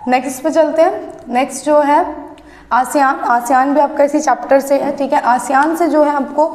Next पे चलते हैं। नेक्स्ट जो है आसियान। आसियान भी आपका इसी चैप्टर से है, ठीक है। आसियान से जो है आपको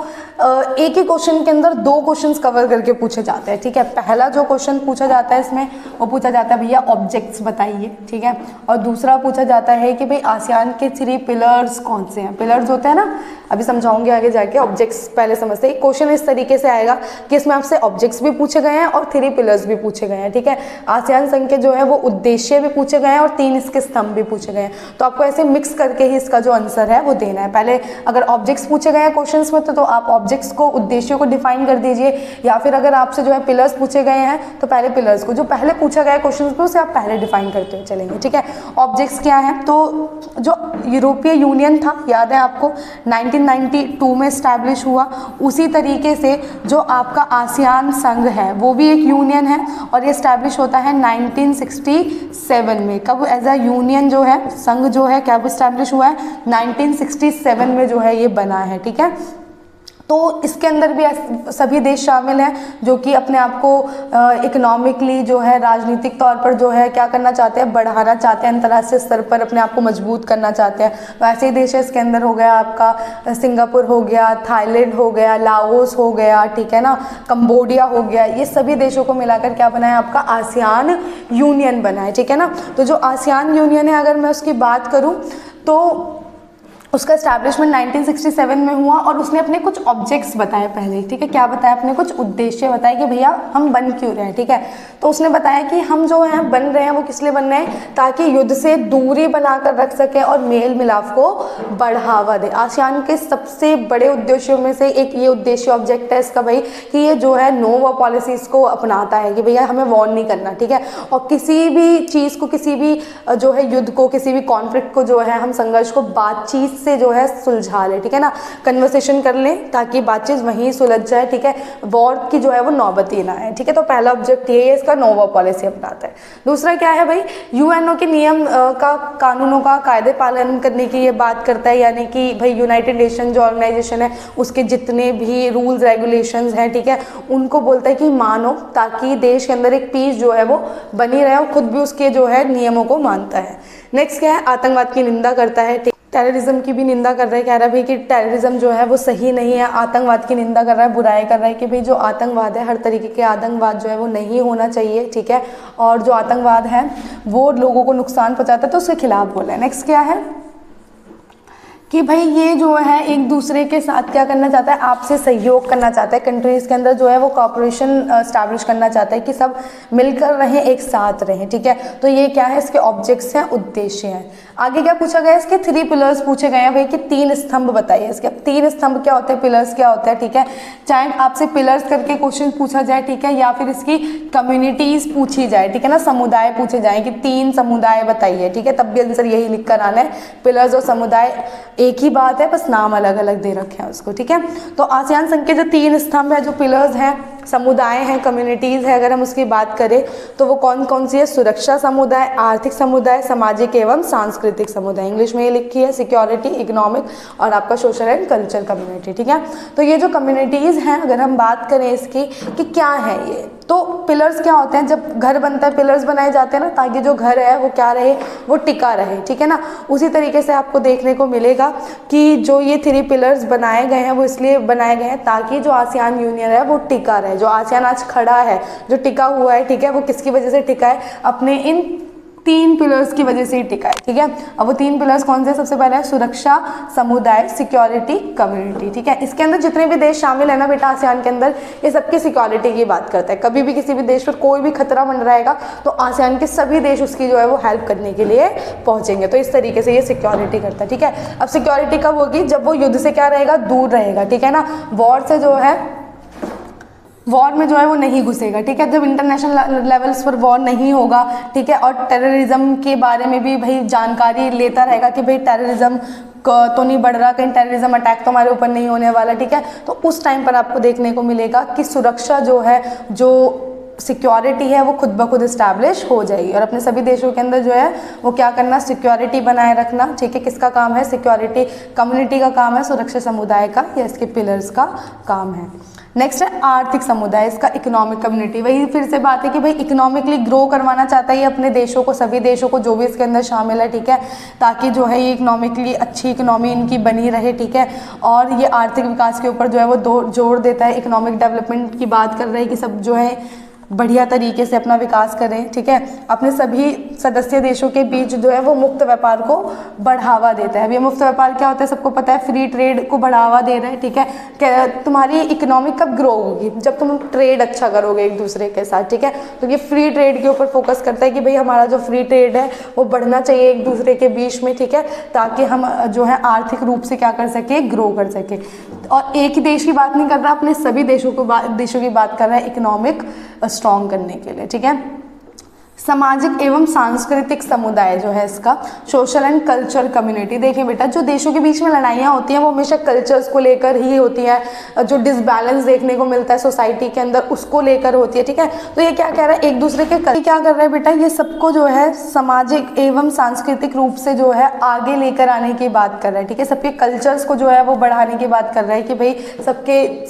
एक ही क्वेश्चन के अंदर दो क्वेश्चंस कवर करके पूछे जाते हैं, ठीक है। पहला जो क्वेश्चन पूछा जाता है इसमें वो पूछा जाता है भैया ऑब्जेक्ट्स बताइए, ठीक है। और दूसरा पूछा जाता है कि भाई आसियान के 3 पिलर्स कौन से हैं। पिलर्स होते हैं ना, अभी समझाऊंगे आगे जाके, ऑब्जेक्ट्स पहले समझते हैं। क्वेश्चन इस तरीके से आएगा कि इसमें आपसे ऑब्जेक्ट्स भी पूछे गए हैं और 3 पिलर्स भी पूछे गए हैं, ठीक है। आसियान संघ के जो है वो उद्देश्य भी पूछे गए हैं और 3 इसके स्तंभ भी पूछे गए हैं। तो आपको ऐसे मिक्स करके ही इसका जो आंसर है वो देना है। पहले अगर ऑब्जेक्ट्स पूछे गए हैं क्वेश्चंस में तो आप ऑब्जेक्ट्स को, उद्देश्यों को डिफाइन कर दीजिए, या फिर अगर आपसे जो है पिलर्स पूछे गए हैं तो पहले पिलर्स को, जो पहले पूछा गया है क्वेश्चंस में उसे आप पहले डिफाइन करते हुए चलेंगे, ठीक है। ऑब्जेक्ट्स क्या है, तो जो यूरोपीय यूनियन था, याद है आपको 1992 में स्टैब्लिश हुआ, उसी तरीके से जो आपका आसियान संघ है वो भी एक यूनियन है और ये स्टैब्लिश होता है 1967 में। कब एज अ यूनियन जो है, संघ जो है कब स्टैब्लिश हुआ है, 1967 में जो है ये बना है, ठीक है। तो इसके अंदर भी सभी देश शामिल हैं जो कि अपने आप को इकोनॉमिकली जो है, राजनीतिक तौर पर जो है क्या करना चाहते हैं, बढ़ाना चाहते हैं, अंतर्राष्ट्रीय स्तर पर अपने आप को मजबूत करना चाहते हैं। वैसे ही देश है इसके अंदर हो गया आपका सिंगापुर हो गया, थाईलैंड हो गया, लाओस हो गया, ठीक है ना, कंबोडिया हो गया। ये सभी देशों को मिलाकर क्या बना है आपका आसियान यूनियन बना है, ठीक है ना। तो जो आसियान यूनियन है अगर मैं उसकी बात करूँ तो उसका एस्टैब्लिशमेंट 1967 में हुआ और उसने अपने कुछ ऑब्जेक्ट्स बताए पहले, ठीक है। क्या बताया, अपने कुछ उद्देश्य बताए कि भैया हम बन क्यों रहे हैं, ठीक है। तो उसने बताया कि हम जो है बन रहे हैं वो किस लिए बन रहे हैं, ताकि युद्ध से दूरी बनाकर रख सकें और मेल मिलाप को बढ़ावा दे। आसियान के सबसे बड़े उद्देश्यों में से एक ये उद्देश्य ऑब्जेक्ट है इसका भाई, कि ये जो है नो वॉर पॉलिसीज को अपनाता है कि भैया हमें वॉर नहीं करना, ठीक है। और किसी भी चीज़ को, किसी भी जो है युद्ध को, किसी भी कॉन्फ्लिक्ट को जो है हम संघर्ष को बातचीत से जो है सुलझा ले, ठीक है ना, कन्वर्सेशन कर लें ताकि बातचीत वहीं सुलझ जाए, ठीक है। वॉर की जो है वो नौबत ही ना है, ठीक है। तो पहला ऑब्जेक्ट ये है इसका, नो वॉर पॉलिसी अपनाता है। दूसरा क्या है भाई, यूएनओ के नियम का, कानूनों का कायदे पालन करने की ये बात करता है, यानी कि भाई यूनाइटेड नेशन जो ऑर्गेनाइजेशन है उसके जितने भी रूल्स रेगुलेशंस हैं, ठीक है, उनको बोलता है कि मानो, ताकि देश के अंदर एक पीस जो है वो बनी रहे और खुद भी उसके जो है नियमों को मानता है। नेक्स्ट क्या है, आतंकवाद की निंदा करता है, टेररिज्म की भी निंदा कर रहा है, कह रहा है भाई कि टेररिज्म जो है वो सही नहीं है। आतंकवाद की निंदा कर रहा है, बुराई कर रहा है कि भाई जो आतंकवाद है, हर तरीके के आतंकवाद जो है वो नहीं होना चाहिए, ठीक है। और जो आतंकवाद है वो लोगों को नुकसान पहुंचाता है तो उसके खिलाफ बोला है। नेक्स्ट क्या है कि भाई ये जो है एक दूसरे के साथ क्या करना चाहता है, आपसे सहयोग करना चाहता है। कंट्रीज़ के अंदर जो है वो कॉपरेशन स्टैब्लिश करना चाहता है कि सब मिलकर रहें, एक साथ रहें, ठीक है। तो ये क्या है, इसके ऑब्जेक्ट्स हैं, उद्देश्य हैं। आगे क्या पूछा गया, इसके 3 पिलर्स पूछे गए हैं भाई कि 3 स्तंभ बताइए इसके। अब 3 स्तंभ क्या होते हैं, पिलर्स क्या होते हैं, ठीक है। चाहे आपसे पिलर्स करके क्वेश्चन पूछा जाए, ठीक है, या फिर इसकी कम्युनिटीज़ पूछी जाए, ठीक है ना, समुदाय पूछे जाए कि 3 समुदाय बताइए, ठीक है, तब भी आंसर यही लिख कर आना है। पिलर्स और समुदाय एक ही बात है, बस नाम अलग अलग दे रखे हैं उसको, ठीक है। तो आसियान संघ के जो 3 स्तंभ है, जो पिलर्स हैं, समुदाय हैं, कम्युनिटीज़ है, अगर हम उसकी बात करें तो वो कौन कौन सी है, सुरक्षा समुदाय, आर्थिक समुदाय, सामाजिक एवं सांस्कृतिक समुदाय। इंग्लिश में ये लिखी है सिक्योरिटी, इकोनॉमिक और आपका सोशल एंड कल्चर कम्युनिटी, ठीक है। तो ये जो कम्युनिटीज़ हैं, अगर हम बात करें इसकी कि क्या है ये, तो पिलर्स क्या होते हैं, जब घर बनता है पिलर्स बनाए जाते हैं ना, ताकि जो घर है वो क्या रहे, वो टिका रहे, ठीक है ना। उसी तरीके से आपको देखने को मिलेगा कि जो ये 3 पिलर्स बनाए गए हैं वो इसलिए बनाए गए हैं ताकि जो आसियान यूनियन है वो टिका रहे। जो आसियान आज खड़ा है, जो टिका हुआ है, ठीक है, वो किसकी वजह से टिका है, अपने इन 3 पिलर्स की वजह से ही टिका है, ठीक है। अब वो 3 पिलर्स कौन से, सबसे पहले है सुरक्षा, समुदाय, सिक्योरिटी, कम्युनिटी, ठीक है। इसके अंदर जितने भी देश शामिल है ना बेटा आसियान के अंदर, ये सबकी सिक्योरिटी की बात करता है। कभी भी किसी भी देश पर कोई भी खतरा बन रहेगा तो आसियान के सभी देश उसकी जो है वो हेल्प करने के लिए पहुंचेंगे। तो इस तरीके से ये सिक्योरिटी करता है, ठीक है। अब सिक्योरिटी कब होगी, जब वो युद्ध से क्या रहेगा, दूर रहेगा, ठीक है ना, वॉर से जो है, वॉर में जो है वो नहीं घुसेगा, ठीक है। जब इंटरनेशनल लेवल्स पर वॉर नहीं होगा, ठीक है, और टेररिज्म के बारे में भी भाई जानकारी लेता रहेगा कि भाई टेररिज्म तो नहीं बढ़ रहा, कहीं टेररिज्म अटैक तो हमारे ऊपर नहीं होने वाला, ठीक है। तो उस टाइम पर आपको देखने को मिलेगा कि सुरक्षा जो है, जो सिक्योरिटी है वो खुद ब खुद इस्टेब्लिश हो जाएगी। और अपने सभी देशों के अंदर जो है वो क्या करना, सिक्योरिटी बनाए रखना, ठीक है। किसका काम है? सिक्योरिटी कम्युनिटी का काम है, सुरक्षा समुदाय का या इसके पिलर्स का काम है। नेक्स्ट है आर्थिक समुदाय, इसका इकोनॉमिक कम्युनिटी। वही फिर से बात है कि भाई इकोनॉमिकली ग्रो करवाना चाहता है ये अपने देशों को, सभी देशों को जो भी इसके अंदर शामिल है, ठीक है, ताकि जो है ये इकोनॉमिकली अच्छी इकोनॉमी इनकी बनी रहे, ठीक है। और ये आर्थिक विकास के ऊपर जो है वो जोर देता है, इकोनॉमिक डेवलपमेंट की बात कर रहे हैं कि सब जो है बढ़िया तरीके से अपना विकास करें, ठीक है। अपने सभी सदस्य देशों के बीच जो है वो मुक्त व्यापार को बढ़ावा देता है। अब ये मुक्त व्यापार क्या होता है सबको पता है, फ्री ट्रेड को बढ़ावा दे रहा है, ठीक है। तुम्हारी इकोनॉमी कब ग्रो होगी? जब तुम ट्रेड अच्छा करोगे एक दूसरे के साथ, ठीक है। तो ये फ्री ट्रेड के ऊपर फोकस करता है कि भाई हमारा जो फ्री ट्रेड है वो बढ़ना चाहिए एक दूसरे के बीच में, ठीक है, ताकि हम जो है आर्थिक रूप से क्या कर सके, ग्रो कर सके। और एक ही देश की बात नहीं कर रहा, अपने सभी देशों की बात कर रहा है इकोनॉमिक स्ट्रॉन्ग करने के लिए, ठीक है। सामाजिक एवं सांस्कृतिक समुदाय जो है इसका, सोशल एंड कल्चर कम्युनिटी। देखिए बेटा, जो देशों के बीच में लड़ाइयाँ होती हैं वो हमेशा कल्चर्स को लेकर ही होती हैं, जो डिसबैलेंस देखने को मिलता है सोसाइटी के अंदर उसको लेकर होती है, ठीक है। तो ये क्या कह रहा है, एक दूसरे के क्या कर रहा है बेटा, ये सबको जो है सामाजिक एवं सांस्कृतिक रूप से जो है आगे लेकर आने की बात कर रहा है, ठीक है। सबके कल्चर्स को जो है वो बढ़ाने की बात कर रहा है कि भाई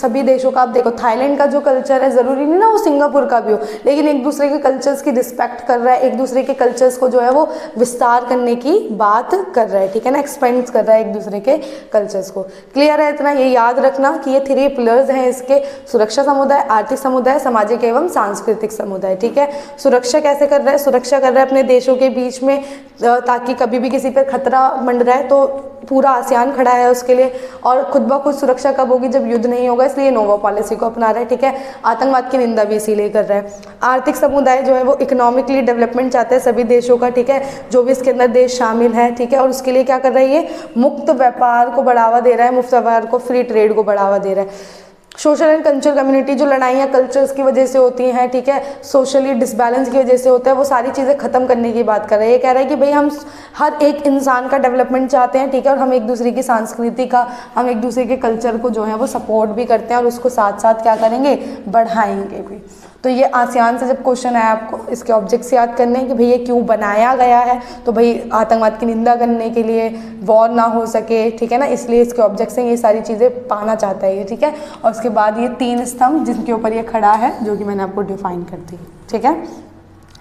सभी देशों का, आप देखो थाईलैंड का जो कल्चर है, ज़रूरी नहीं ना वो सिंगापुर का भी हो, लेकिन एक दूसरे के कल्चर्स की रिस्पेक्ट कर रहा है, एक दूसरे के कल्चर्स को जो है वो विस्तार करने की बात कर रहा है, ठीक है ना, एक्सपेंड कर रहा है एक दूसरे के कल्चर्स को। क्लियर है इतना? ये याद रखना कि ये 3 पिलर्स हैं इसके, सुरक्षा समुदाय, आर्थिक समुदाय, सामाजिक एवं सांस्कृतिक समुदाय, ठीक है। सुरक्षा कैसे कर रहा है? सुरक्षा कर रहा है अपने देशों के बीच में, ताकि कभी भी किसी पर खतरा मंडराए तो पूरा आसियान खड़ा है उसके लिए। और खुद ब खुद सुरक्षा कब होगी? जब युद्ध नहीं होगा, इसलिए नो वॉर पॉलिसी को अपना रहा है, ठीक है। आतंकवाद की निंदा भी इसीलिए कर रहा है। आर्थिक समुदाय जो है वो इकोनॉमिकली डेवलपमेंट चाहते हैं सभी देशों का, ठीक है, जो भी इसके अंदर देश शामिल है, ठीक है। और उसके लिए क्या कर रहा है, ये मुक्त व्यापार को बढ़ावा दे रहा है, मुक्त व्यापार को, फ्री ट्रेड को बढ़ावा दे रहा है। सोशल एंड कल्चर कम्युनिटी, जो लड़ाइयाँ कल्चर्स की वजह से होती हैं, ठीक है, सोशली डिसबैलेंस की वजह से होता है, वो सारी चीज़ें ख़त्म करने की बात कर रहे हैं। ये कह रहा है कि भाई हम हर एक इंसान का डेवलपमेंट चाहते हैं, ठीक है, और हम एक दूसरे की संस्कृति का, हम एक दूसरे के कल्चर को जो है वो सपोर्ट भी करते हैं और उसको साथ साथ क्या करेंगे, बढ़ाएंगे भी। तो ये आसियान से जब क्वेश्चन आया आपको, इसके ऑब्जेक्ट्स याद करने हैं कि भाई ये क्यों बनाया गया है, तो भाई आतंकवाद की निंदा करने के लिए, वॉर ना हो सके, ठीक है ना, इसलिए इसके ऑब्जेक्ट्स हैं, ये सारी चीज़ें पाना चाहता है ये, ठीक है। और उसके बाद ये 3 स्तंभ जिनके ऊपर ये खड़ा है, जो कि मैंने आपको डिफाइन कर दी, ठीक है।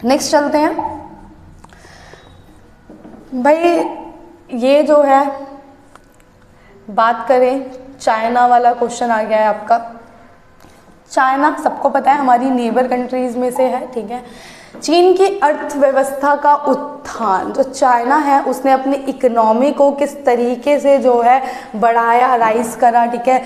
नेक्स्ट चलते हैं भाई, ये जो है बात करें, चाइना वाला क्वेश्चन आ गया है आपका। चाइना सबको पता है हमारी नेबर कंट्रीज़ में से है, ठीक है। चीन की अर्थव्यवस्था का उत्थान, जो चाइना है उसने अपनी इकोनॉमी को किस तरीके से जो है बढ़ाया, राइज करा, ठीक है,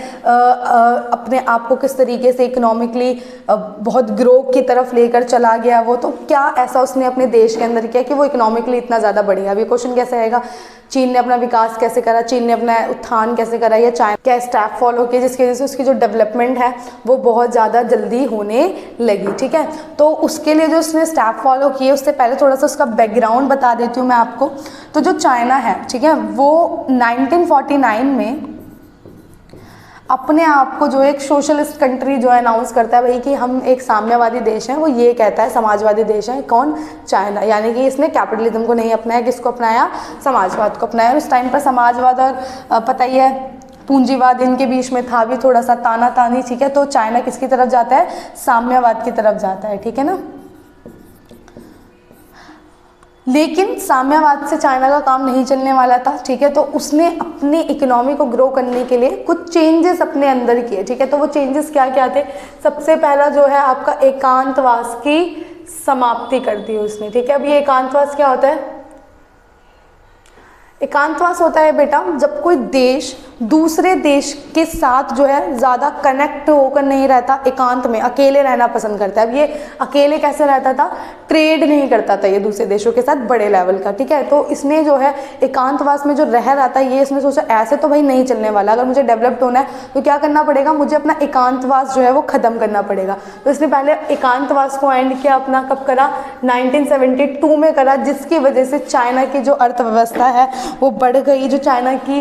अपने आप को किस तरीके से इकोनॉमिकली बहुत ग्रो की तरफ लेकर चला गया वो, तो क्या ऐसा उसने अपने देश के अंदर किया कि वो इकोनॉमिकली इतना ज़्यादा बढ़ गया। अब ये क्वेश्चन कैसे आएगा, चीन ने अपना विकास कैसे करा, चीन ने अपना उत्थान कैसे करा, या चाइना क्या स्टेप फॉलो किए जिसकी वजह से उसकी जो डेवलपमेंट है वो बहुत ज़्यादा जल्दी होने लगी, ठीक है। तो उसके लिए जो उसने स्टेप फॉलो किए, उससे पहले थोड़ा सा उसका बैकग्राउंड बता देती हूँ मैं आपको। तो जो चाइना है, ठीक है, वो 1949 में अपने आप को जो एक सोशलिस्ट कंट्री जो है अनाउंस करता है भाई कि हम एक साम्यवादी देश हैं, वो ये कहता है समाजवादी देश है। कौन? चाइना। यानी कि इसने कैपिटलिज्म को नहीं अपनाया, किसको अपनाया? समाजवाद को अपनाया। और उस टाइम पर समाजवाद और पता ही है पूंजीवाद इनके बीच में था भी थोड़ा सा ताना तानी, ठीक है। तो चाइना किसकी तरफ जाता है? साम्यवाद की तरफ जाता है, ठीक है ना। लेकिन साम्यवाद से चाइना का काम नहीं चलने वाला था, ठीक है। तो उसने अपनी इकोनॉमी को ग्रो करने के लिए कुछ चेंजेस अपने अंदर किए, ठीक है। तो वो चेंजेस क्या क्या थे? सबसे पहला जो है आपका एकांतवास की समाप्ति कर दी उसने, ठीक है। अब ये एकांतवास क्या होता है? एकांतवास होता है बेटा जब कोई देश दूसरे देश के साथ जो है ज़्यादा कनेक्ट होकर नहीं रहता, एकांत में अकेले रहना पसंद करता है। अब ये अकेले कैसे रहता था? ट्रेड नहीं करता था ये दूसरे देशों के साथ बड़े लेवल का, ठीक है। तो इसने जो है एकांतवास में जो रह रहा था, ये इसने सोचा ऐसे तो भाई नहीं चलने वाला, अगर मुझे डेवलप्ड होना है तो क्या करना पड़ेगा? मुझे अपना एकांतवास जो है वो ख़त्म करना पड़ेगा। तो इसने पहले एकांतवास को एंड किया अपना, कब करा? 1972 में करा, जिसकी वजह से चाइना की जो अर्थव्यवस्था है वो बढ़ गई, जो चाइना की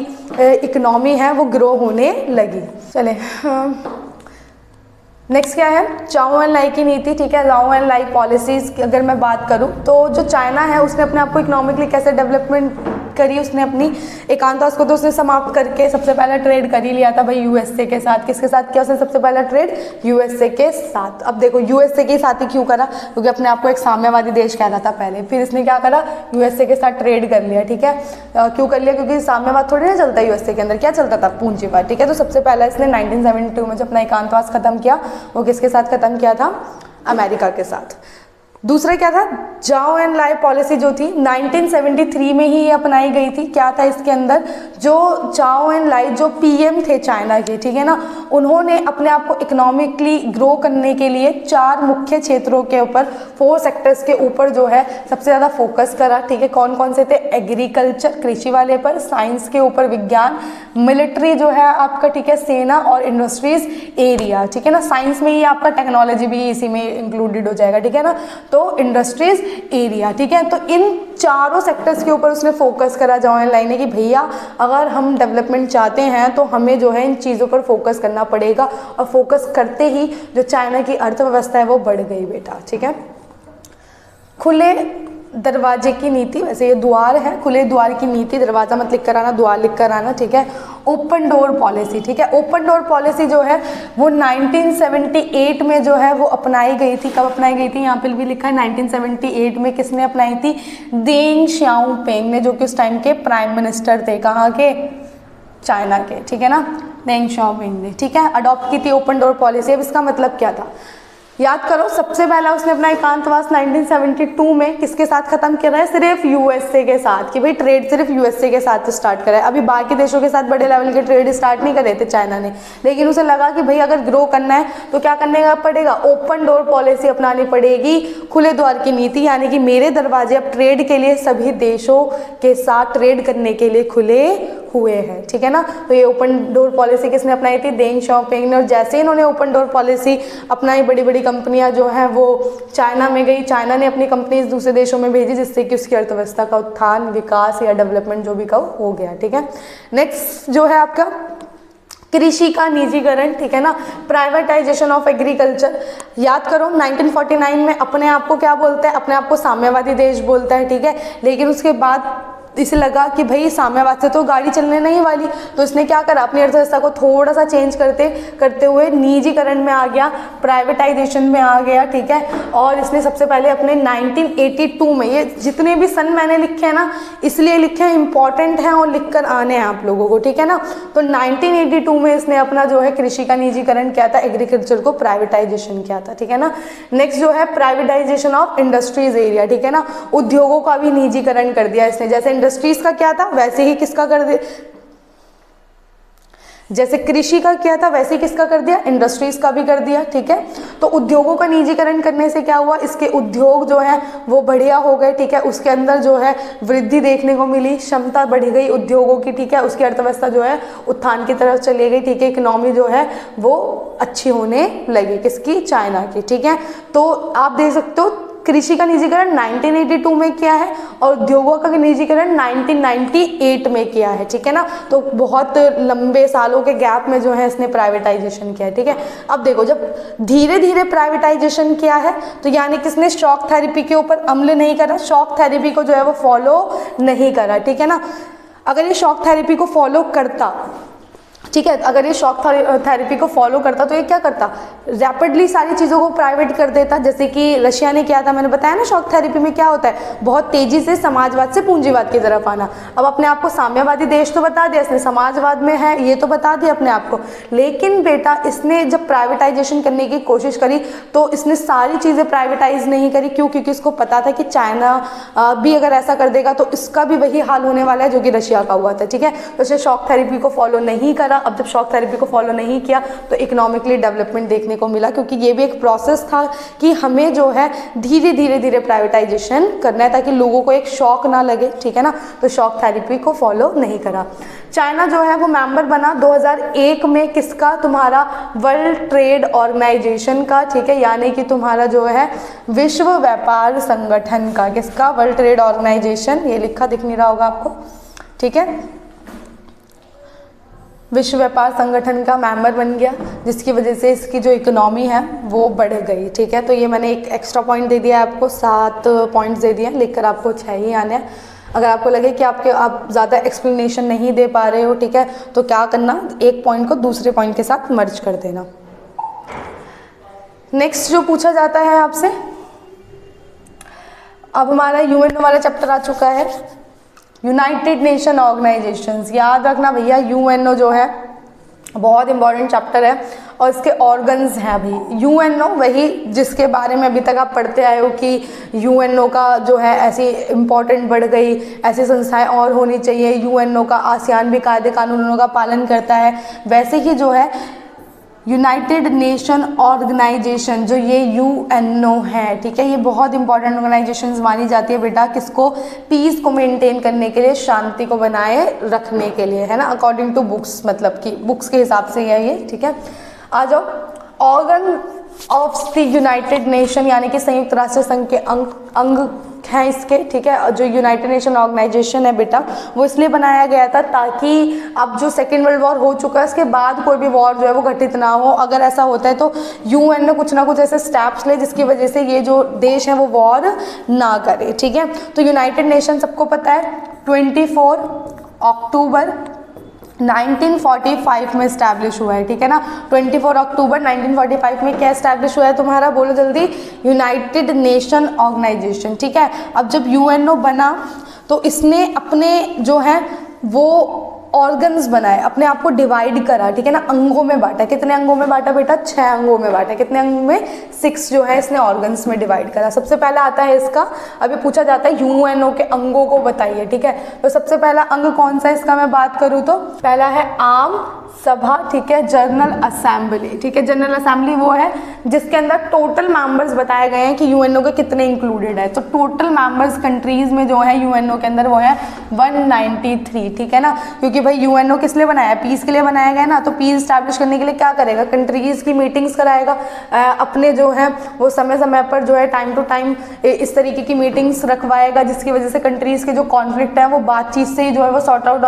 इकोनॉमी है वो ग्रो होने लगी। चले नेक्स्ट क्या है, चाओ एंड लाई की नीति, ठीक है। चाओ एंड लाई पॉलिसीज की अगर मैं बात करूं तो जो चाइना है उसने अपने आप को इकोनॉमिकली कैसे डेवलपमेंट करी, उसने अपनी एकांतवास को तो उसने समाप्त करके सबसे पहला ट्रेड कर ही लिया था भाई यूएसए के साथ। किसके साथ किया उसने सबसे पहला ट्रेड? यूएसए के साथ। अब देखो यूएसए के साथ ही क्यों करा, क्योंकि अपने आप को एक साम्यवादी देश कह रहा था पहले, फिर इसने क्या करा, यूएसए के साथ ट्रेड कर लिया, ठीक है। क्यों कर लिया, क्योंकि साम्यवाद थोड़ी ना चलता है यूएसए के अंदर, क्या चलता था, पूंजीवाद, ठीक है। तो सबसे पहला इसने 1972 में जब अपना एकांतवास खत्म किया वो किसके साथ खत्म किया था, अमेरिका के साथ। दूसरा क्या था, चाओ एंड लाई पॉलिसी जो थी 1973 में ही ये अपनाई गई थी। क्या था इसके अंदर, जो चाओ एंड लाई जो पीएम थे चाइना के, ठीक है ना, उन्होंने अपने आप को इकोनॉमिकली ग्रो करने के लिए 4 मुख्य क्षेत्रों के ऊपर, 4 सेक्टर्स के ऊपर जो है सबसे ज़्यादा फोकस करा, ठीक है। कौन कौन से थे, एग्रीकल्चर कृषि वाले पर, साइंस के ऊपर विज्ञान, मिलिट्री जो है आपका, ठीक है, सेना, और इंडस्ट्रीज एरिया, ठीक है ना। साइंस में ही आपका टेक्नोलॉजी भी इसी में इंक्लूडेड हो जाएगा, ठीक है ना, तो इंडस्ट्रीज एरिया, ठीक है। तो इन चारों सेक्टर्स के ऊपर उसने फोकस करा चाओ एंड लाई ने कि भैया अगर हम डेवलपमेंट चाहते हैं तो हमें जो है इन चीज़ों पर फोकस करना पड़ेगा, और फोकस करते ही जो चाइना की अर्थव्यवस्था है वो बढ़ गई बेटा, ठीक है। खुले दरवाजे की नीति, वैसे ये द्वार है, खुले द्वार की नीति, दरवाजा मत लिख कर आना, द्वार लिख कर आना, ठीक है। ओपन डोर पॉलिसी, ठीक है। ओपन डोर पॉलिसी जो है वो 1978 में जो है वो अपनाई गई थी। कब अपनाई गई थी, यहाँ पे भी लिखा है 1978 में। किसने अपनाई थी, देंग श्याओपिंग ने, जो कि उस टाइम के प्राइम मिनिस्टर थे, कहाँ के, चाइना के, ठीक है ना, देंग श्याओपिंग ने, ठीक है, अडॉप्ट की थी ओपन डोर पॉलिसी। अब इसका मतलब क्या था, याद करो, सबसे पहला उसने अपना एकांतवास 1972 में किसके साथ खत्म किया है, सिर्फ यूएसए के साथ, कि भाई ट्रेड सिर्फ यूएसए के साथ स्टार्ट करा है। अभी बाकी देशों के साथ बड़े लेवल के ट्रेड स्टार्ट नहीं करे थे चाइना ने, लेकिन उसे लगा कि भाई अगर ग्रो करना है तो क्या करने का पड़ेगा, ओपन डोर पॉलिसी अपनानी पड़ेगी, खुले द्वार की नीति, यानी कि मेरे दरवाजे अब ट्रेड के लिए सभी देशों के साथ ट्रेड करने के लिए खुले हुए हैं, ठीक है ना। तो ये ओपन डोर पॉलिसी किसने अपनाई थी, देंग श्याओपिंग ने। और जैसे ही इन्होंने ओपन डोर पॉलिसी अपनाई, बड़ी बड़ी कंपनियां जो हैं वो चाइना में गई, चाइना ने अपनी कंपनीज दूसरे देशों में भेजी, जिससे कि उसकी अर्थव्यवस्था का उत्थान, विकास या डेवलपमेंट जो भी कहो हो गया, ठीक है। नेक्स्ट जो है आपका कृषि का निजीकरण, ठीक है ना, प्राइवेटाइजेशन ऑफ एग्रीकल्चर। याद करो 1949 में अपने आप को क्या बोलता है, अपने आप को साम्यवादी देश बोलता है, ठीक है। लेकिन उसके बाद इसे लगा कि भाई साम्यवाद से तो गाड़ी चलने नहीं वाली, तो इसने क्या करा, अपनी अर्थव्यवस्था को थोड़ा सा चेंज करते हुए निजीकरण में आ गया, प्राइवेटाइजेशन में आ गया, ठीक है। और इसने सबसे पहले अपने 1982 में, ये जितने भी सन मैंने लिखे हैं ना इसलिए लिखे हैं, इंपॉर्टेंट हैं और लिख कर आने हैं आप लोगों को, ठीक है ना। तो 1982 में इसने अपना जो है कृषि का निजीकरण किया था, एग्रीकल्चर को प्राइवेटाइजेशन किया था, ठीक है ना। नेक्स्ट जो है प्राइवेटाइजेशन ऑफ इंडस्ट्रीज एरिया, ठीक है ना, उद्योगों का भी निजीकरण कर दिया इसने। जैसे इंडस्ट्रीज का क्या था वैसे ही किसका कर दिया, जैसे कृषि का क्या था वैसे ही किसका कर दिया, इंडस्ट्रीज का भी कर दिया, ठीक है। तो उद्योगों का निजीकरण करने से क्या हुआ, इसके उद्योग जो है वो बढ़िया हो गए, ठीक है। उसके अंदर जो है वृद्धि देखने को मिली, क्षमता बढ़ गई उद्योगों की, ठीक है। उसकी अर्थव्यवस्था जो है उत्थान की तरफ चली गई, ठीक है। इकोनॉमी जो है वो अच्छी होने लगी, किसकी, चाइना की, ठीक है। तो आप देख सकते हो कृषि का निजीकरण 1982 में किया है और उद्योगों का निजीकरण 1998 में किया है, ठीक है ना। तो बहुत लंबे सालों के गैप में जो है इसने प्राइवेटाइजेशन किया है, ठीक है। अब देखो जब धीरे धीरे प्राइवेटाइजेशन किया है तो यानी किसने शॉक थेरेपी के ऊपर अमल नहीं करा, शॉक थेरेपी को जो है वो फॉलो नहीं करा, ठीक है ना। अगर ये शॉक थेरेपी को फॉलो करता, ठीक है, अगर ये शॉक थेरेपी को फॉलो करता तो ये क्या करता, रैपिडली सारी चीज़ों को प्राइवेट कर देता, जैसे कि रशिया ने किया था। मैंने बताया ना शॉक थेरेपी में क्या होता है, बहुत तेजी से समाजवाद से पूंजीवाद की तरफ आना। अब अपने आप को साम्यवादी देश तो बता दिया इसने, समाजवाद में है ये तो बता दिया अपने आप को, लेकिन बेटा इसने जब प्राइवेटाइजेशन करने की कोशिश करी तो इसने सारी चीज़ें प्राइवेटाइज नहीं करी। क्यों, क्योंकि इसको पता था कि चाइना भी अगर ऐसा कर देगा तो इसका भी वही हाल होने वाला है जो कि रशिया का हुआ था, ठीक है। तो इसने शॉक थेरेपी को फॉलो नहीं करा। अब जब शॉक थेरेपी को फॉलो नहीं किया तो इकोनॉमिकली डेवलपमेंट देखने को मिला, क्योंकि ये भी एक प्रोसेस था कि हमें जो है धीरे धीरे प्राइवेटाइजेशन करना है ताकि लोगों को एक शॉक ना लगे, ठीक है ना। तो शॉक थेरेपी को फॉलो नहीं करा। चाइना जो है वो मेंबर बना 2001 में किसका, तुम्हारा वर्ल्ड ट्रेड ऑर्गेनाइजेशन का, ठीक है, यानी कि तुम्हारा जो है विश्व व्यापार संगठन का, किसका, वर्ल्ड ट्रेड ऑर्गेनाइजेशन। ये लिखा दिख नहीं रहा होगा आपको, ठीक है। विश्व व्यापार संगठन का मेंबर बन गया, जिसकी वजह से इसकी जो इकोनॉमी है वो बढ़ गई। ठीक है, तो ये मैंने एक एक्स्ट्रा पॉइंट दे दिया आपको, 7 पॉइंट्स दे दिए, लिखकर आपको 6 ही आने हैं। अगर आपको लगे कि आप ज़्यादा एक्सप्लेनेशन नहीं दे पा रहे हो, ठीक है, तो क्या करना, एक पॉइंट को दूसरे पॉइंट के साथ मर्ज कर देना। नेक्स्ट जो पूछा जाता है आपसे, अब हमारा यूएनओ वाला चैप्टर आ चुका है, यूनाइटेड नेशन ऑर्गेनाइजेशंस। याद रखना भैया, यूएनओ जो है बहुत इंपॉर्टेंट चैप्टर है और इसके ऑर्गन्स हैं अभी। यूएनओ वही जिसके बारे में अभी तक आप पढ़ते आए हो कि यूएनओ का जो है ऐसी इम्पोर्टेंट बढ़ गई, ऐसी संस्थाएं और होनी चाहिए, यूएनओ का आसियान भी कायदे कानूनों का पालन करता है। वैसे ही जो है यूनाइटेड नेशन ऑर्गेनाइजेशन, जो ये यूएनओ है, ठीक है, ये बहुत इंपॉर्टेंट ऑर्गेनाइजेशंस मानी जाती है बेटा, किसको, पीस को मेंटेन करने के लिए, शांति को बनाए रखने के लिए, है ना, अकॉर्डिंग टू बुक्स, मतलब कि बुक्स के हिसाब से है ये। ठीक है, आ जाओ, organ of the United nation यानी कि संयुक्त राष्ट्र संघ के अंग हैं इसके। ठीक है, जो यूनाइटेड नेशन ऑर्गेनाइजेशन है बेटा, वो इसलिए बनाया गया था ताकि अब जो सेकेंड वर्ल्ड वॉर हो चुका है उसके बाद कोई भी वॉर जो है वो घटित ना हो। अगर ऐसा होता है तो यूएन ने कुछ ना कुछ ऐसे स्टेप्स ले जिसकी वजह से ये जो देश है वो वॉर ना करे। ठीक है, तो यूनाइटेड नेशन सबको पता है 24 अक्टूबर 1945 में इस्टेब्लिश हुआ है। ठीक है ना, 24 अक्टूबर 1945 में क्या इस्टेब्लिश हुआ है तुम्हारा, बोलो जल्दी, यूनाइटेड नेशन ऑर्गेनाइजेशन। ठीक है, अब जब यूएनओ बना तो इसने अपने जो है वो ऑर्गन्स बनाए, अपने आप को डिवाइड करा। ठीक है ना, अंगों में बांटा। कितने अंगों में बांटा बेटा, 6 अंगों में बांटा। कितने अंगों में, 6 जो है इसने ऑर्गन्स में डिवाइड करा। सबसे पहला आता है इसका, अभी पूछा जाता है यूएनओ के अंगों को बताइए। ठीक है, तो सबसे पहला अंग कौन सा है इसका मैं बात करूँ तो पहला है आम सभा। ठीक है, जनरल असेंबली। ठीक है, जनरल असेंबली वो है जिसके अंदर टोटल मेंबर्स बताए गए हैं कि यूएनओ के कितने इंक्लूडेड है। तो टोटल मेंबर्स कंट्रीज में जो है यूएनओ के अंदर वो है 193। ठीक है ना, क्योंकि भाई यूएनओ किस लिए बनाया है, पीस के लिए बनाया गया ना, तो पीस स्टैब्लिश करने के लिए क्या करेगा, कंट्रीज की मीटिंग्स कराएगा, अपने जो है वो समय समय पर जो है टाइम टू टाइम इस तरीके की मीटिंग्स रखवाएगा जिसकी वजह से कंट्रीज के जो कॉन्फ्लिक्ट है वो बातचीत से ही जो है वो सॉर्ट आउट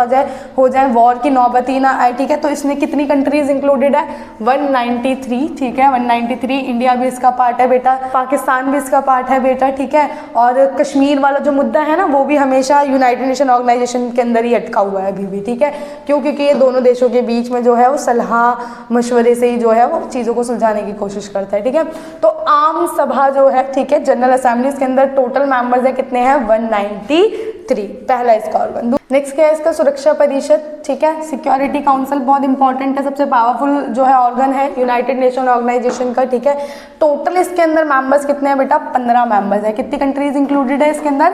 हो जाए, वॉर की नौबत ही ना आए। ठीक है, तो इसमें कितनी कंट्रीज इंक्लूडेड है, 193। ठीक है, 193। इंडिया भी इसका पार्ट है बेटा, पाकिस्तान भी इसका पार्ट है बेटा। ठीक है, और कश्मीर वाला जो मुद्दा है ना वो भी हमेशा यूनाइटेड नेशन ऑर्गेनाइजेशन के अंदर ही अटका हुआ है अभी भी। ठीक है, क्यों, क्योंकि ये दोनों देशों के बीच में जो है वो सलाह मशवरे से ही जो है वो चीज़ों को सुलझाने की कोशिश करता है। ठीक है, तो आम सभा जो है, ठीक है, जनरल असेंबली के अंदर टोटल मेंबर्स है कितने हैं, 193, पहला इसका ऑर्गन। नेक्स्ट क्या है इसका, सुरक्षा परिषद। ठीक है, सिक्योरिटी काउंसिल बहुत इंपॉर्टेंट है, सबसे पावरफुल जो है ऑर्गन है यूनाइटेड नेशन ऑर्गेनाइजेशन का। ठीक है, टोटल इसके अंदर मेंबर्स कितने हैं बेटा, 15 मेंबर्स है। कितनी कंट्रीज इंक्लूडेड है इसके अंदर,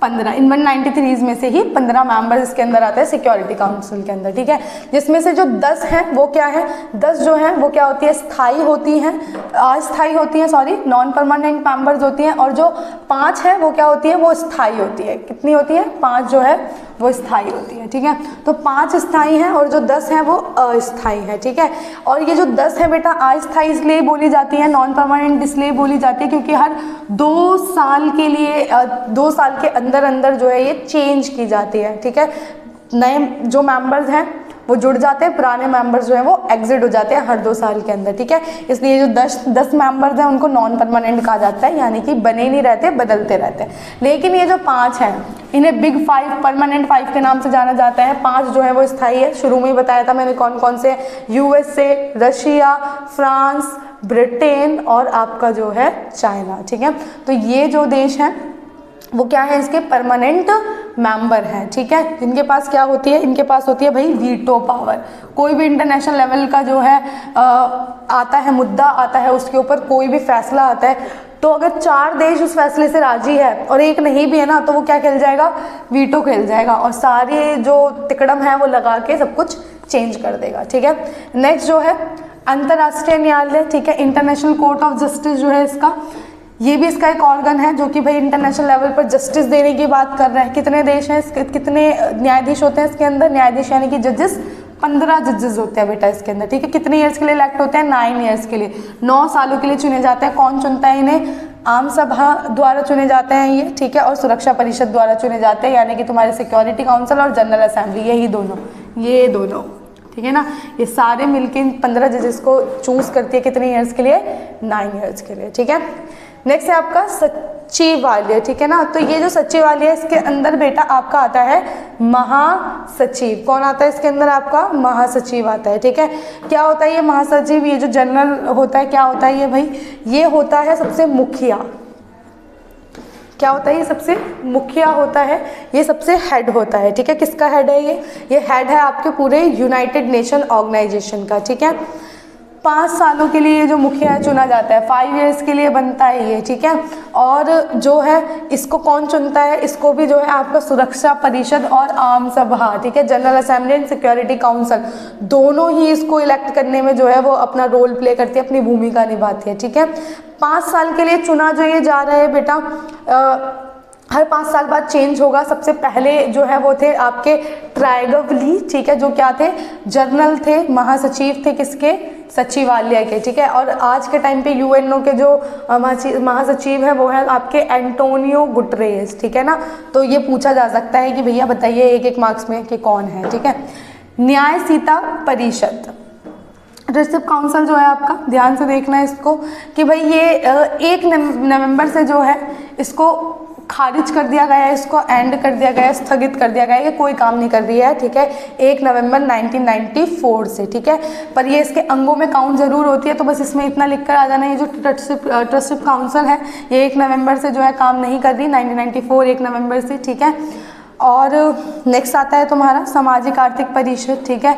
15। इन 193 में से ही 15 मेंबर्स इसके अंदर आते हैं सिक्योरिटी काउंसिल के अंदर। ठीक है, जिसमें से जो 10 हैं वो क्या है, 10 जो है वो क्या होती है, स्थायी होती हैं, अस्थायी होती हैं, सॉरी, नॉन परमानेंट मेंबर्स होती हैं, और जो 5 है वो क्या होती है, वो स्थायी होती है। कितनी होती है, 5 जो है वो स्थायी होती है। ठीक है, तो 5 स्थायी हैं और जो 10 हैं वो अस्थायी है। ठीक है, और ये जो 10 है बेटा अस्थायी इसलिए बोली जाती है, नॉन परमानेंट इसलिए बोली जाती है क्योंकि हर 2 साल के लिए 2 साल के अंदर अंदर जो है ये चेंज की जाती है। ठीक है, नए जो मेंबर्स हैं वो जुड़ जाते हैं, पुराने मेंबर्स जो है वो एग्जिट हो जाते हैं हर 2 साल के अंदर। ठीक है, इसलिए जो 10 मेंबर्स हैं उनको नॉन परमानेंट कहा जाता है, यानी कि बने नहीं रहते, बदलते रहते हैं। लेकिन ये जो 5 हैं इन्हें बिग 5, परमानेंट 5 के नाम से जाना जाता है। 5 जो है वो स्थायी है, शुरू में ही बताया था मैंने कौन कौन से, यूएसए, रशिया, फ्रांस, ब्रिटेन और आपका जो है चाइना। ठीक है, तो ये जो देश हैं वो क्या है, इसके परमानेंट मेंबर हैं। ठीक है, इनके पास क्या होती है, इनके पास होती है भाई वीटो पावर। कोई भी इंटरनेशनल लेवल का जो है आता है, मुद्दा आता है, उसके ऊपर कोई भी फैसला आता है, तो अगर 4 देश उस फैसले से राजी है और एक नहीं भी है ना, तो वो क्या खेल जाएगा, वीटो खेल जाएगा और सारे जो तिकड़म है वो लगा के सब कुछ चेंज कर देगा। ठीक है, नेक्स्ट जो है अंतर्राष्ट्रीय न्यायालय। ठीक है, इंटरनेशनल कोर्ट ऑफ जस्टिस जो है इसका, ये भी इसका एक ऑर्गन है जो कि भाई इंटरनेशनल लेवल पर जस्टिस देने की बात कर रहा है। कितने देश हैं इसके, कितने न्यायाधीश होते हैं इसके अंदर, न्यायाधीश यानी कि जजेस, 15 जजेस होते हैं बेटा इसके अंदर। ठीक है, कितने ईयर्स के लिए इलेक्ट होते हैं, 9 ईयर्स के लिए, 9 सालों के लिए चुने जाते हैं। कौन चुनता है इन्हें, आम सभा द्वारा चुने जाते हैं ये। ठीक है, और सुरक्षा परिषद द्वारा चुने जाते हैं, यानी कि तुम्हारे सिक्योरिटी काउंसिल और जनरल असेंबली, यही दोनों, ये दोनों। ठीक है ना। ये सारे मिलके इन 15 जजेस को चूज करती है कितने ईयर्स के लिए, 9 ईयर्स के लिए, ठीक है। नेक्स्ट है आपका सचिवालय, ठीक है ना। तो ये जो सचिवालय है इसके अंदर बेटा आपका आता है महासचिव। कौन आता है इसके अंदर, आपका महासचिव आता है, ठीक है। क्या होता है ये महासचिव, ये जो जनरल होता है क्या होता है ये भाई, ये होता है सबसे मुखिया। क्या होता है ये सबसे मुखिया होता है, ये सबसे हेड होता है, ठीक है। किसका हेड है ये हेड है आपके पूरे यूनाइटेड नेशन ऑर्गेनाइजेशन का, ठीक है। 5 सालों के लिए जो मुखिया चुना जाता है, 5 ईयर्स के लिए बनता है ये, ठीक है। और जो है इसको कौन चुनता है, इसको भी जो है आपका सुरक्षा परिषद और आम सभा, ठीक है, general assembly and security council, दोनों ही इसको इलेक्ट करने में जो है वो अपना रोल प्ले करती है, अपनी भूमिका निभाती है, ठीक है। 5 साल के लिए चुना जो ये जा रहा है बेटा, हर 5 साल बाद चेंज होगा। सबसे पहले जो है वो थे आपके ट्राइगवली, ठीक है, जो क्या थे, जनरल थे, महासचिव थे किसके, सचिवालय के, ठीक है। और आज के टाइम पे यूएनओ के जो महासचिव है वो है आपके एंटोनियो गुटरेस, ठीक है ना। तो ये पूछा जा सकता है कि भैया बताइए एक मार्क्स में कि कौन है, ठीक है। न्यायसीता परिषद, एडमिनिस्ट्रेटिव काउंसिल जो है आपका, ध्यान से देखना है इसको कि भाई ये 1 नवंबर से जो है इसको खारिज कर दिया गया है, इसको एंड कर दिया गया है, स्थगित कर दिया गया है, ये कोई काम नहीं कर रही है, ठीक है, 1 नवंबर 1994 से, ठीक है। पर ये इसके अंगों में काउंट जरूर होती है, तो बस इसमें इतना लिख कर आ जाना, ये जो ट्रस्टिव काउंसिल है ये 1 नवंबर से जो है काम नहीं कर रही, 1994 1 नवंबर से, ठीक है। और नेक्स्ट आता है तुम्हारा सामाजिक आर्थिक परिषद, ठीक है।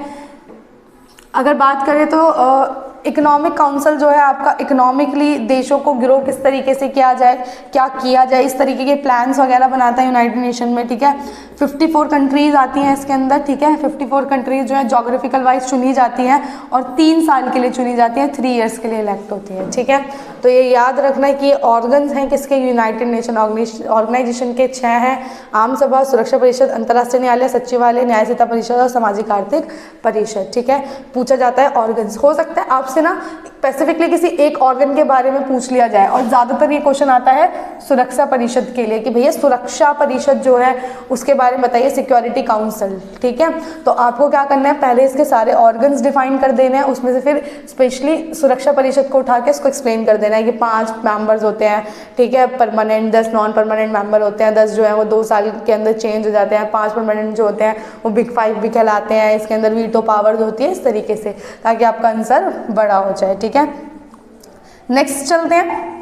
अगर बात करें तो इकोनॉमिक काउंसिल जो है आपका इकोनॉमिकली देशों को ग्रो किस तरीके से किया जाए, क्या किया जाए, इस तरीके के प्लान्स वगैरह बनाता है यूनाइटेड नेशन में, ठीक है। 54 कंट्रीज आती हैं इसके अंदर, ठीक है। 54 कंट्रीज जो है जोग्राफिकल वाइज चुनी जाती हैं और 3 साल के लिए चुनी जाती हैं, 3 ईयर्स के लिए इलेक्ट होती है, ठीक है। तो ये याद रखना है कि ऑर्गन्स हैं किसके, यूनाइटेड नेशन ऑर्गेनाइजेशन के 6 हैं, आम सभा, सुरक्षा परिषद, अंतर्राष्ट्रीय न्यायालय, सचिवालय, न्यायसीता परिषद और सामाजिक आर्थिक परिषद, ठीक है। पूछा जाता है ऑर्गन्स, हो सकता है आपसे ना स्पेसिफिकली किसी एक ऑर्गन के बारे में पूछ लिया जाए, और ज़्यादातर ये क्वेश्चन आता है सुरक्षा परिषद के लिए कि भैया सुरक्षा परिषद जो है उसके बारे में बताइए, सिक्योरिटी काउंसिल, ठीक है। तो आपको क्या करना है, पहले इसके सारे ऑर्गन्स डिफाइन कर देने हैं, उसमें से फिर स्पेशली सुरक्षा परिषद को उठा के उसको एक्सप्लेन कर देना है कि 5 मेंबर्स होते हैं, ठीक है, परमानेंट, 10 नॉन परमानेंट मेंबर होते हैं, 10 जो है वो 2 साल के अंदर चेंज हो जाते हैं, 5 परमानेंट जो होते हैं वो बिग 5 भी कहलाते हैं, इसके अंदर वीटो पावर्स होती है, इस तरीके से, ताकि आपका आंसर बड़ा हो जाए, ठीक है। नेक्स्ट चलते हैं,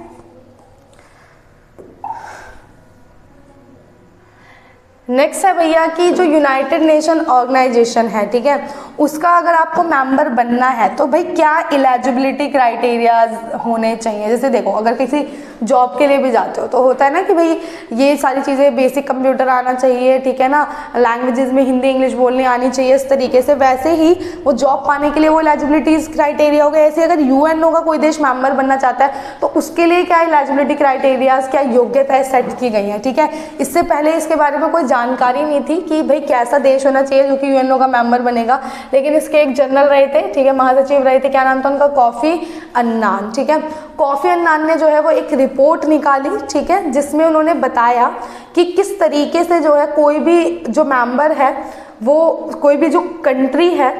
नेक्स्ट है भैया कि जो यूनाइटेड नेशन ऑर्गेनाइजेशन है, ठीक है, उसका अगर आपको मेंबर बनना है तो भाई क्या एलिजिबिलिटी क्राइटेरियाज होने चाहिए। जैसे देखो, अगर किसी जॉब के लिए भी जाते हो तो होता है ना कि भाई ये सारी चीज़ें, बेसिक कंप्यूटर आना चाहिए, ठीक है ना, लैंग्वेजेस में हिंदी इंग्लिश बोलनी आनी चाहिए, इस तरीके से। वैसे ही वो जॉब पाने के लिए वो एलिजिबिलिटीज क्राइटेरिया हो गए। ऐसे अगर यूएनओ का कोई देश मेंबर बनना चाहता है तो उसके लिए क्या एलिजिबिलिटी क्राइटेरियाज, क्या योग्यताएं सेट की गई हैं, ठीक है। इससे पहले इसके बारे में कोई जानकारी नहीं थी कि भाई कैसा देश होना चाहिए जो कि यूएनओ का मेंबर बनेगा, लेकिन इसके एक जनरल रहे थे, ठीक है, महासचिव रहे थे, क्या नाम था उनका, कोफी अन्नान, ठीक है। कोफी अन्नान ने जो है वो एक रिपोर्ट निकाली, ठीक है, जिसमें उन्होंने बताया कि किस तरीके से जो है कोई भी जो मेंबर है, वो कोई भी जो कंट्री है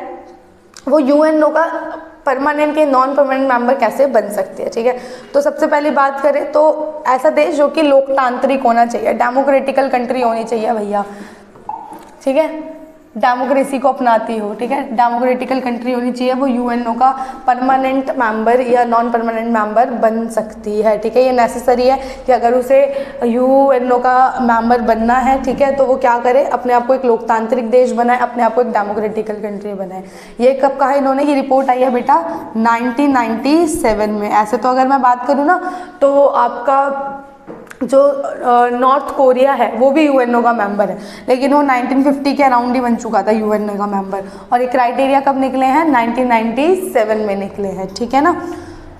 वो यूएनओ का परमानेंट या नॉन परमानेंट मेंबर कैसे बन सकती है, ठीक है। तो सबसे पहली बात करें तो ऐसा देश जो कि लोकतांत्रिक होना चाहिए, डेमोक्रेटिकल कंट्री होनी चाहिए भैया, ठीक है, डेमोक्रेसी को अपनाती हो, ठीक है, डेमोक्रेटिकल कंट्री होनी चाहिए, वो यूएनओ का परमानेंट मेंबर या नॉन परमानेंट मेंबर बन सकती है, ठीक है। ये नेसेसरी है कि अगर उसे यूएनओ का मेंबर बनना है, ठीक है, तो वो क्या करे, अपने आप को एक लोकतांत्रिक देश बनाए, अपने आप को एक डेमोक्रेटिकल कंट्री बनाए। ये कब कहा इन्होंने, ये रिपोर्ट आई है बेटा 1997 में। ऐसे तो अगर मैं बात करूँ ना तो आपका जो नॉर्थ कोरिया है वो भी यूएनओ का मेंबर है, लेकिन वो 1950 के अराउंड ही बन चुका था यूएनओ का मेंबर, और ये क्राइटेरिया कब निकले हैं, 1997 में निकले हैं, ठीक है ना।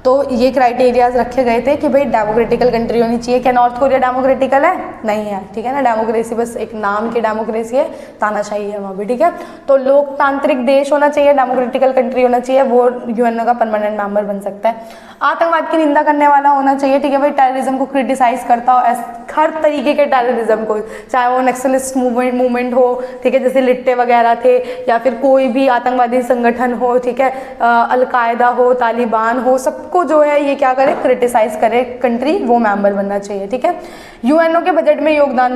तो ये क्राइटेरियाज रखे गए थे कि भाई डेमोक्रेटिकल कंट्री होनी चाहिए। क्या नॉर्थ कोरिया डेमोक्रेटिकल है? नहीं है, ठीक है ना। डेमोक्रेसी बस एक नाम की डेमोक्रेसी है, तानाशाही है वहाँ भी, ठीक है। तो लोकतांत्रिक देश होना चाहिए, डेमोक्रेटिकल कंट्री होना चाहिए, वो यूएनओ का परमानेंट मेंबर बन सकता है। आतंकवाद की निंदा करने वाला होना चाहिए, ठीक है भाई, टेररिज्म को क्रिटिसाइज करता हो, हर तरीके के टेररिज्म को, चाहे वो नक्सलिस्ट मूवमेंट हो, ठीक है, जैसे लिट्टे वगैरह थे, या फिर कोई भी आतंकवादी संगठन हो, ठीक है, अलकायदा हो, तालिबान हो, सबको जो है ये क्या करे, क्रिटिसाइज करे कंट्री, वो मेंबर बनना चाहिए, ठीक है। यूएनओ के बजट में योगदान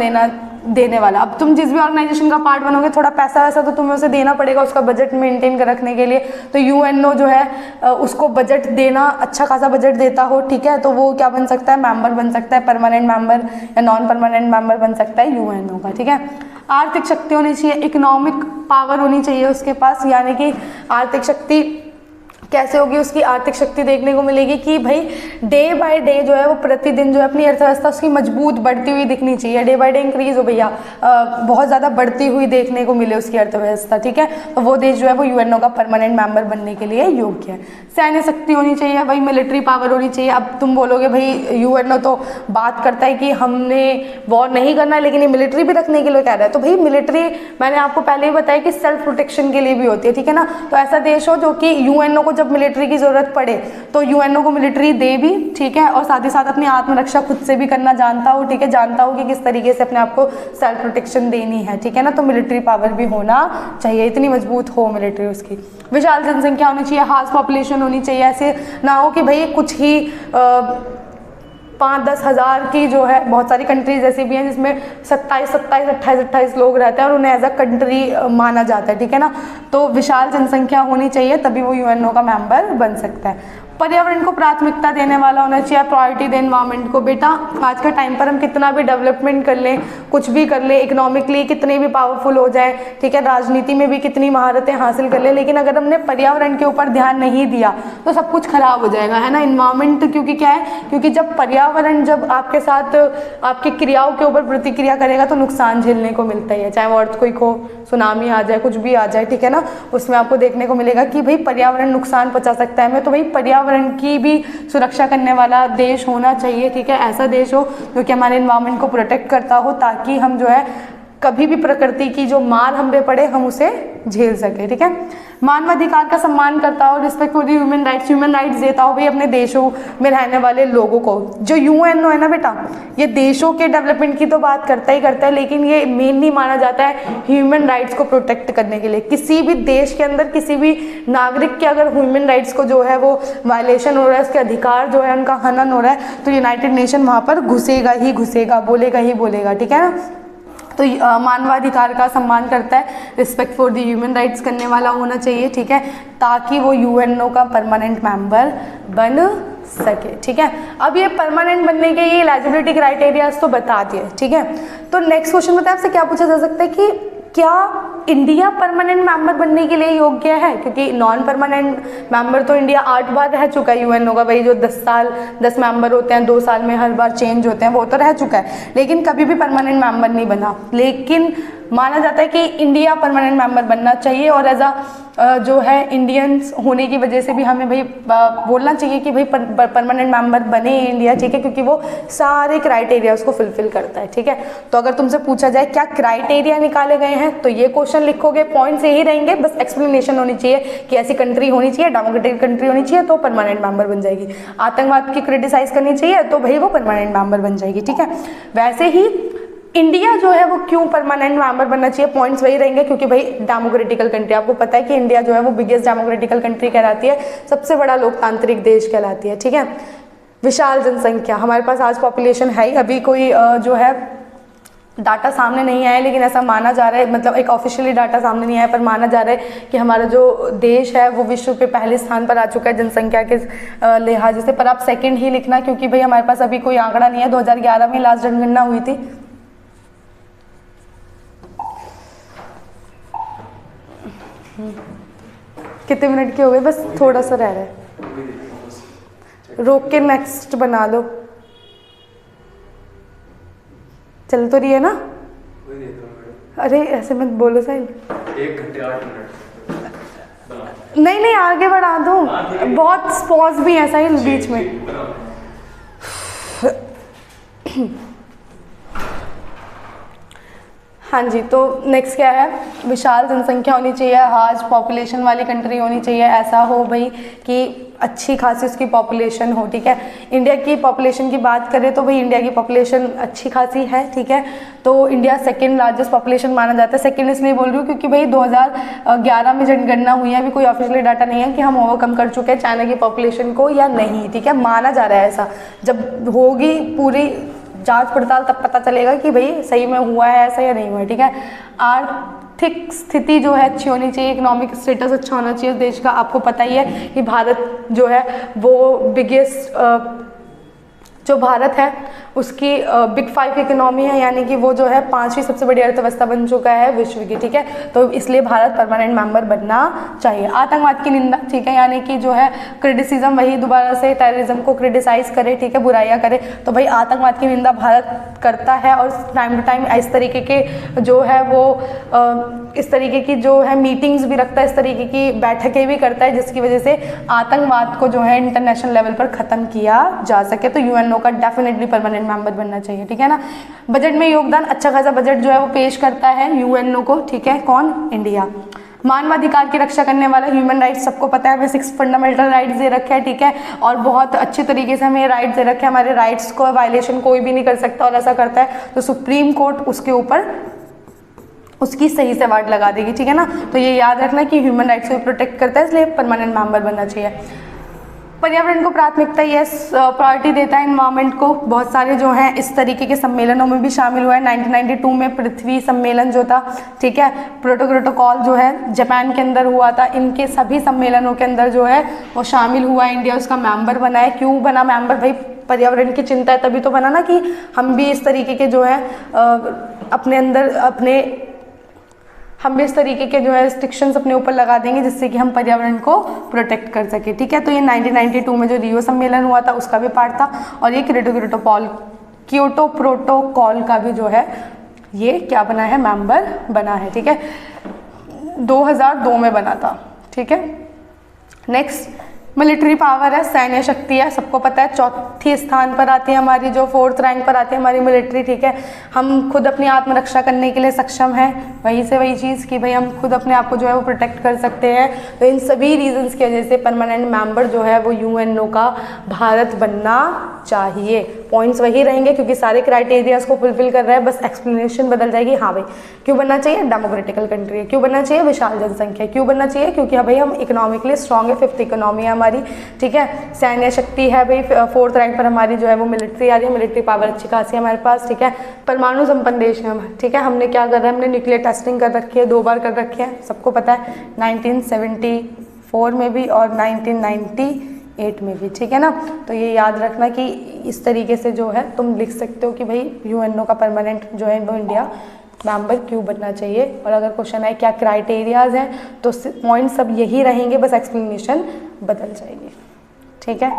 देने वाला, अब तुम जिस भी ऑर्गेनाइजेशन का पार्ट बनोगे, थोड़ा पैसा वैसा तो तुम्हें उसे देना पड़ेगा उसका बजट मेंटेन कर रखने के लिए, तो यूएनओ जो है उसको बजट देना, अच्छा खासा बजट देता हो, ठीक है, तो वो क्या बन सकता है, मेंबर बन सकता है, परमानेंट मेंबर या नॉन परमानेंट मेंबर बन सकता है यूएनओ का, ठीक है। आर्थिक शक्ति होनी चाहिए, इकोनॉमिक पावर होनी चाहिए उसके पास, यानी कि आर्थिक शक्ति कैसे होगी, उसकी आर्थिक शक्ति देखने को मिलेगी कि भाई डे बाय डे जो है वो प्रतिदिन जो है अपनी अर्थव्यवस्था उसकी मजबूत बढ़ती हुई दिखनी चाहिए, डे बाय डे इंक्रीज हो भैया, बहुत ज़्यादा बढ़ती हुई देखने को मिले उसकी अर्थव्यवस्था, ठीक है, तो वो देश जो है वो यूएनओ का परमानेंट मेंबर बनने के लिए योग्य है। सैन्य शक्ति होनी चाहिए भाई, मिलिट्री पावर होनी चाहिए। अब तुम बोलोगे भाई यूएनओ तो बात करता है कि हमने वॉर नहीं करना है, लेकिन ये मिलिट्री भी रखने के लिए कह रहा है, तो भाई मिलिट्री मैंने आपको पहले ही बताया कि सेल्फ प्रोटेक्शन के लिए भी होती है, ठीक है ना। तो ऐसा देश हो जो कि यूएनओ को जब मिलिट्री की जरूरत पड़े तो यूएनओ को मिलिट्री दे भी, ठीक है, और साथ ही साथ अपनी आत्मरक्षा खुद से भी करना जानता हो, ठीक है, जानता हो कि किस तरीके से अपने आप को सेल्फ प्रोटेक्शन देनी है, ठीक है ना। तो मिलिट्री पावर भी होना चाहिए, इतनी मजबूत हो मिलिट्री उसकी। विशाल जनसंख्या होनी चाहिए, हार्स पॉपुलेशन होनी चाहिए, ऐसे ना हो कि भाई कुछ ही 5-10 हज़ार की जो है, बहुत सारी कंट्रीज ऐसी भी हैं जिसमें 27-28 लोग रहते हैं और उन्हें एज अ कंट्री माना जाता है, ठीक है ना। तो विशाल जनसंख्या होनी चाहिए, तभी वो यूएनओ का मेंबर बन सकता है। पर्यावरण को प्राथमिकता देने वाला होना चाहिए, प्रायोरिटी दे एनवायरमेंट को। बेटा आज के टाइम पर हम कितना भी डेवलपमेंट कर लें, कुछ भी कर लें, इकोनॉमिकली कितने भी पावरफुल हो जाए, ठीक है, राजनीति में भी कितनी महारतें हासिल कर लें, लेकिन अगर हमने पर्यावरण के ऊपर ध्यान नहीं दिया तो सब कुछ खराब हो जाएगा, है ना। इन्वायरमेंट क्योंकि क्या है, क्योंकि जब पर्यावरण जब आपके साथ आपकी क्रियाओं के ऊपर प्रतिक्रिया करेगा तो नुकसान झेलने को मिलता ही है, चाहे वो अर्थक्वेक हो, सुनामी आ जाए, कुछ भी आ जाए, ठीक है ना, उसमें आपको देखने को मिलेगा कि भाई पर्यावरण नुकसान पहुंचा सकता है हमें, तो भाई पर्यावरण की भी सुरक्षा करने वाला देश होना चाहिए, ठीक है। ऐसा देश हो जो कि हमारे एनवायरनमेंट को प्रोटेक्ट करता हो, ताकि हम जो है कभी भी प्रकृति की जो मार हम पे पड़े हम उसे झेल सके, ठीक है। मानवाधिकार का सम्मान करता हो, respect for the human rights देता हो भाई अपने देशों में रहने वाले लोगों को। जो यूएनओ है ना बेटा, ये देशों के डेवलपमेंट की तो बात करता ही करता है, लेकिन ये मेनली माना जाता है ह्यूमन राइट्स को प्रोटेक्ट करने के लिए। किसी भी देश के अंदर किसी भी नागरिक के अगर ह्यूमन राइट्स को जो है वो वायलेशन हो रहा है, उसके अधिकार जो है उनका हनन हो रहा है, तो यूनाइटेड नेशन वहाँ पर घुसेगा ही घुसेगा, बोलेगा ही बोलेगा, ठीक है ना। तो मानवाधिकार का सम्मान करता है, respect for the human rights करने वाला होना चाहिए, ठीक है, ताकि वो यूएनओ का परमानेंट मेंबर बन सके, ठीक है। अब ये परमानेंट बनने के ये एलिजिबिलिटी क्राइटेरियाज तो बता दिए, ठीक है। तो नेक्स्ट क्वेश्चन बताए आपसे क्या पूछा जा सकता है कि क्या इंडिया परमानेंट मेंबर बनने के लिए योग्य है, क्योंकि नॉन परमानेंट मेंबर तो इंडिया 8 बार रह चुका है यूएनओ का, वही जो 10 मेंबर होते हैं 2 साल में हर बार चेंज होते हैं, वो तो रह चुका है, लेकिन कभी भी परमानेंट मेंबर नहीं बना। लेकिन माना जाता है कि इंडिया परमानेंट मेंबर बनना चाहिए, और एज जो है इंडियंस होने की वजह से भी हमें भाई बोलना चाहिए कि भाई परमानेंट मेंबर बने इंडिया, ठीक है, क्योंकि वो सारे क्राइटेरिया उसको फुलफिल करता है, ठीक है। तो अगर तुमसे पूछा जाए क्या क्राइटेरिया निकाले गए हैं, तो ये क्वेश्चन लिखोगे, पॉइंट्स यही रहेंगे, बस एक्सप्लेनेशन होनी चाहिए कि ऐसी कंट्री होनी चाहिए, डेमोक्रेटिक कंट्री होनी चाहिए तो परमानेंट मेंबर बन जाएगी। आतंकवाद की क्रिटिसाइज करनी चाहिए तो भाई वो परमानेंट मेंबर बन जाएगी, ठीक है। वैसे ही इंडिया जो है वो क्यों परमानेंट मेंबर बनना चाहिए, पॉइंट्स वही रहेंगे, क्योंकि भाई डेमोक्रेटिकल कंट्री, आपको पता है कि इंडिया जो है वो बिगेस्ट डेमोक्रेटिकल कंट्री कहलाती है, सबसे बड़ा लोकतांत्रिक देश कहलाती है, ठीक है। विशाल जनसंख्या, हमारे पास आज पॉपुलेशन है ही, अभी कोई जो है डाटा सामने नहीं आया, लेकिन ऐसा माना जा रहा है, मतलब एक ऑफिशियली डाटा सामने नहीं आया, पर माना जा रहा है कि हमारा जो देश है वो विश्व पे पहले स्थान पर आ चुका है जनसंख्या के लिहाज से। पर आप सेकंड ही लिखना, क्योंकि भाई हमारे पास अभी कोई आंकड़ा नहीं है, 2011 में लास्ट जनगणना हुई थी। कितने मिनट के हो गए, बस थोड़ा सा रह रहा है, रोक के नेक्स्ट बना लो। चल तो रही है ना, अरे ऐसे मत बोलो साहिल, 1 घंटे 8 मिनट नहीं आगे बढ़ा दूँ, बहुत स्पॉज भी है साहिल बीच में। हाँ जी, तो नेक्स्ट क्या है, विशाल जनसंख्या होनी चाहिए, हार्ज पॉपुलेशन वाली कंट्री होनी चाहिए, ऐसा हो भाई कि अच्छी खासी उसकी पॉपुलेशन हो, ठीक है। इंडिया की पॉपुलेशन की बात करें तो भाई इंडिया की पॉपुलेशन अच्छी खासी है, ठीक है। तो इंडिया सेकंड लार्जेस्ट पॉपुलेशन माना जाता है। सेकंड इसलिए बोल रही हूँ क्योंकि भाई 2011 में जनगणना हुई है, अभी कोई ऑफिशियली डाटा नहीं है कि हम ओवरकम कर चुके हैं चाइना की पॉपुलेशन को या नहीं, ठीक है, माना जा रहा है ऐसा। जब होगी पूरी जांच पड़ताल तब पता चलेगा कि भाई सही में हुआ है ऐसा या नहीं हुआ है, ठीक है। आर्थिक स्थिति जो है अच्छी होनी चाहिए, इकोनॉमिक स्टेटस अच्छा होना चाहिए उस देश का। आपको पता ही है कि भारत जो है वो बिगेस्ट जो भारत है उसकी बिग 5 इकोनॉमी है, यानी कि वो जो है 5वीं सबसे बड़ी अर्थव्यवस्था बन चुका है विश्व की, ठीक है। तो इसलिए भारत परमानेंट मेंबर बनना चाहिए। आतंकवाद की निंदा, ठीक है, यानी कि जो है क्रिटिसिज्म, वही दोबारा से टेररिज्म को क्रिटिसाइज करे, ठीक है, बुराइयां करे। तो भाई आतंकवाद की निंदा भारत करता है और टाइम टू टाइम इस तरीके के जो है वो इस तरीके की जो है मीटिंग्स भी रखता है, इस तरीके की बैठकें भी करता है, जिसकी वजह से आतंकवाद को जो है इंटरनेशनल लेवल पर ख़त्म किया जा सके। तो यूएनओ का डेफिनेटली परमानेंट मेंबर बनना चाहिए, ठीक है ना। बजट में योगदान, अच्छा खासा बजट जो है वो पेश करता है यूएनओ को, ठीक है, कौन, इंडिया। मानवाधिकार की रक्षा करने वाला, ह्यूमन राइट्स सबको पता है, हमें 6 फंडामेंटल राइट्स दे रखे हैं, ठीक है, और बहुत अच्छे तरीके से हमें राइट्स दे रखे हैं। हमारे राइट्स को वायलेशन कोई भी नहीं कर सकता, और ऐसा करता है तो सुप्रीम कोर्ट उसके ऊपर उसकी सही से वाट लगा देगी, ठीक है ना। तो ये याद रखना कि ह्यूमन राइट्स को प्रोटेक्ट करता है, इसलिए परमानेंट मेंबर बनना चाहिए। पर्यावरण को प्राथमिकता, यस, प्रायोरिटी देता है एनवायरनमेंट को। बहुत सारे जो हैं इस तरीके के सम्मेलनों में भी शामिल हुआ है। 1992 में पृथ्वी सम्मेलन जो था, ठीक है, प्रोटोकॉल जो है जापान के अंदर हुआ था। इनके सभी सम्मेलनों के अंदर जो है वो शामिल हुआ है, इंडिया उसका मेंबर बना है। क्यों बना मेंबर, भाई पर्यावरण की चिंता है तभी तो बना ना, कि हम भी इस तरीके के जो है अपने अंदर हम भी इस तरीके के जो है रिस्ट्रिक्शंस अपने ऊपर लगा देंगे जिससे कि हम पर्यावरण को प्रोटेक्ट कर सके, ठीक है। तो ये 1992 में जो रियो सम्मेलन हुआ था उसका भी पार्ट था, और ये क्योटो प्रोटोकॉल का भी जो है ये क्या बना है, मेंबर बना है, ठीक है, 2002 में बना था, ठीक है। नेक्स्ट मिलिट्री पावर है, सैन्य शक्ति है, सबको पता है। चौथी स्थान पर आती है हमारी, जो 4th रैंक पर आती है हमारी मिलिट्री, ठीक है। हम खुद अपनी आत्मरक्षा करने के लिए सक्षम हैं, वही से वही चीज़ कि भाई हम खुद अपने आप को जो है वो प्रोटेक्ट कर सकते हैं। तो इन सभी रीजंस की वजह से परमानेंट मेंबर जो है वो यूएनओ का भारत बनना चाहिए। पॉइंट्स वही रहेंगे क्योंकि सारे क्राइटेरियाज को फुलफिल कर रहा है, बस एक्सप्लेनेशन बदल जाएगी। हाँ भाई क्यों बनना चाहिए, डेमोक्रेटिकल कंट्री है। क्यों बनना चाहिए, विशाल जनसंख्या। क्यों बनना चाहिए, क्योंकि हाँ भाई हम इकोनॉमिकली स्ट्रॉन्ग है, 5th इकोनॉमी है हमारी, ठीक है। सैन्य शक्ति है भाई, 4th रैंक पर हमारी जो है वो मिलिट्री आ रही है, मिलिट्री पावर अच्छी खासी है हमारे पास, ठीक है। परमाणु संपन्न देश है हम, ठीक है। हमने क्या कर रहा है, हमने न्यूक्लियर टेस्टिंग कर रखी है, 2 बार कर रखी है, सबको पता है, 1974 में भी और 1998 में भी, ठीक है ना। तो ये याद रखना कि इस तरीके से जो है तुम लिख सकते हो कि भाई यूएनओ का परमानेंट जो है वो इंडिया मेंबर क्यों बनना चाहिए। और अगर क्वेश्चन है क्या क्राइटेरियाज हैं तो पॉइंट सब यही रहेंगे, बस एक्सप्लेनेशन बदल जाएगी, ठीक है।